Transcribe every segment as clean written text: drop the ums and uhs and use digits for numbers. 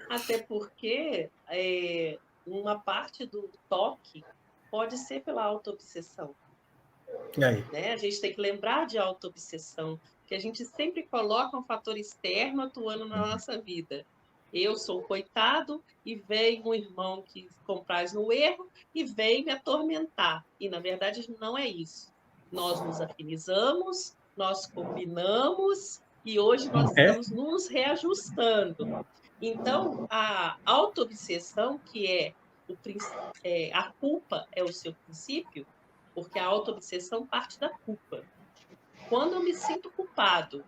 Até porque uma parte do toque pode ser pela autoobsessão, E aí? né? A gente tem que lembrar de autoobsessão, que a gente sempre coloca um fator externo atuando na nossa vida. Eu sou um coitado e vem um irmão que compraz no erro e vem me atormentar. E, na verdade, não é isso. Nós nos afinizamos, nós combinamos e hoje nós É? estamos nos reajustando. Então, a autoobsessão, que a culpa é o seu princípio, porque a autoobsessão parte da culpa. Quando eu me sinto culpado,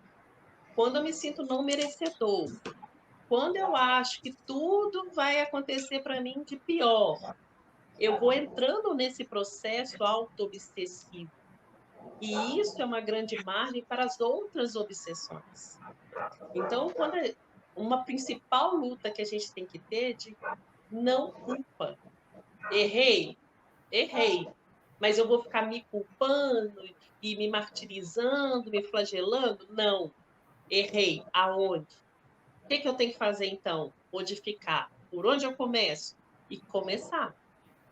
quando eu me sinto não merecedor, quando eu acho que tudo vai acontecer para mim de pior, eu vou entrando nesse processo autoobsessivo. E isso é uma grande margem para as outras obsessões. Então, uma principal luta que a gente tem que ter de não culpa. Errei, errei, mas eu vou ficar me culpando e me martirizando, me flagelando? Não, errei. Aonde? O que eu tenho que fazer então? Modificar. Por onde eu começo? E começar.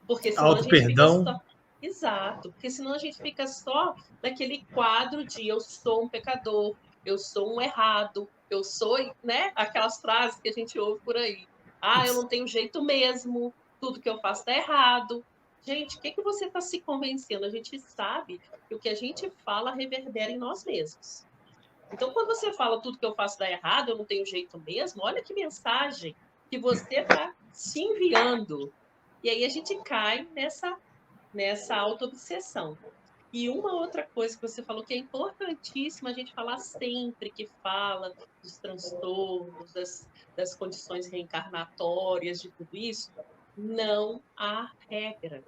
Porque senão a gente fica Auto-perdão. só. Exato, porque senão a gente fica só naquele quadro de eu sou um pecador, eu sou um errado, eu sou, né? Aquelas frases que a gente ouve por aí. Ah, eu não tenho jeito mesmo, tudo que eu faço está errado. Gente, o que você está se convencendo? A gente sabe que o que a gente fala reverbera em nós mesmos. Então, quando você fala tudo que eu faço dá errado, eu não tenho jeito mesmo, olha que mensagem que você está se enviando. E aí a gente cai nessa autoobsessão. E uma outra coisa que você falou que é importantíssima a gente falar sempre que fala dos transtornos, das condições reencarnatórias, de tudo isso, não há regra.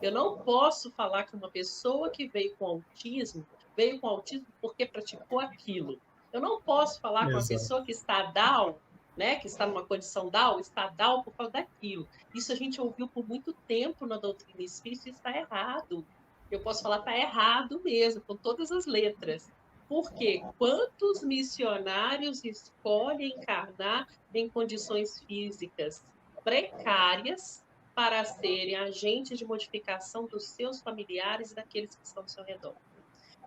Eu não posso falar que uma pessoa que veio com autismo porque praticou aquilo. Eu não posso falar com uma Exato. pessoa que está Down, né, que está numa condição Down, está Down por causa daquilo. Isso a gente ouviu por muito tempo na doutrina espírita e está errado. Eu posso falar está errado mesmo, com todas as letras. Porque quantos missionários escolhem encarnar em condições físicas precárias para serem agentes de modificação dos seus familiares e daqueles que estão ao seu redor?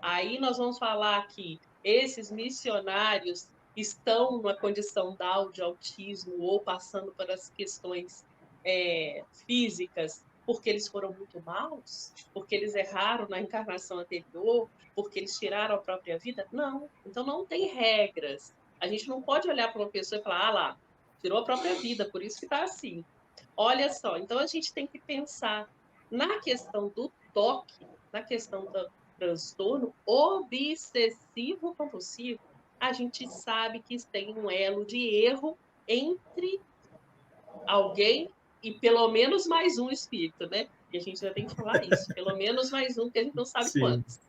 Aí nós vamos falar que esses missionários estão numa condição Down de autismo ou passando por as questões físicas porque eles foram muito maus, porque eles erraram na encarnação anterior, porque eles tiraram a própria vida? Não. Então não tem regras. A gente não pode olhar para uma pessoa e falar, ah lá, tirou a própria vida, por isso que está assim. Olha só, então a gente tem que pensar na questão do toque, na questão do transtorno obsessivo compulsivo. A gente sabe que tem um elo de erro entre alguém e pelo menos mais um espírito, né? E a gente já tem que falar isso, pelo menos mais um, que a gente não sabe Sim. quantos.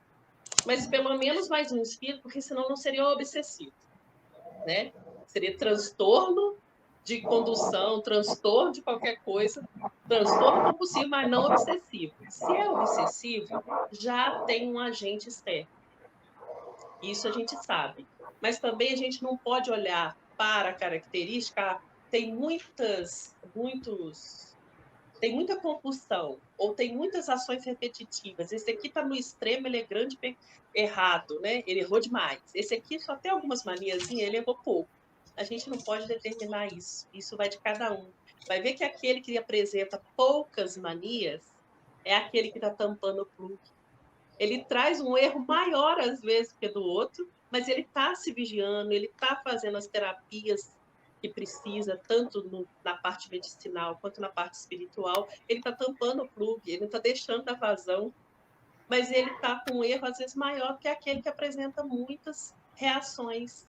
Mas pelo menos mais um espírito, porque senão não seria obsessivo, né? Seria transtorno de condução, transtorno de qualquer coisa, transtorno compulsivo, mas não obsessivo. Se é obsessivo, já tem um agente externo. Isso a gente sabe. Mas também a gente não pode olhar para a característica, tem tem muita compulsão, ou tem muitas ações repetitivas. Esse aqui está no extremo, ele é grande errado, né? Ele errou demais. Esse aqui só tem algumas maniazinhas, ele errou pouco. A gente não pode determinar isso. Isso vai de cada um. Vai ver que aquele que apresenta poucas manias é aquele que está tampando o plug. Ele traz um erro maior, às vezes, que do outro, mas ele está se vigiando, ele está fazendo as terapias que precisa, tanto na parte medicinal quanto na parte espiritual. Ele está tampando o plug, ele não está deixando a vazão, mas ele está com um erro, às vezes, maior que aquele que apresenta muitas reações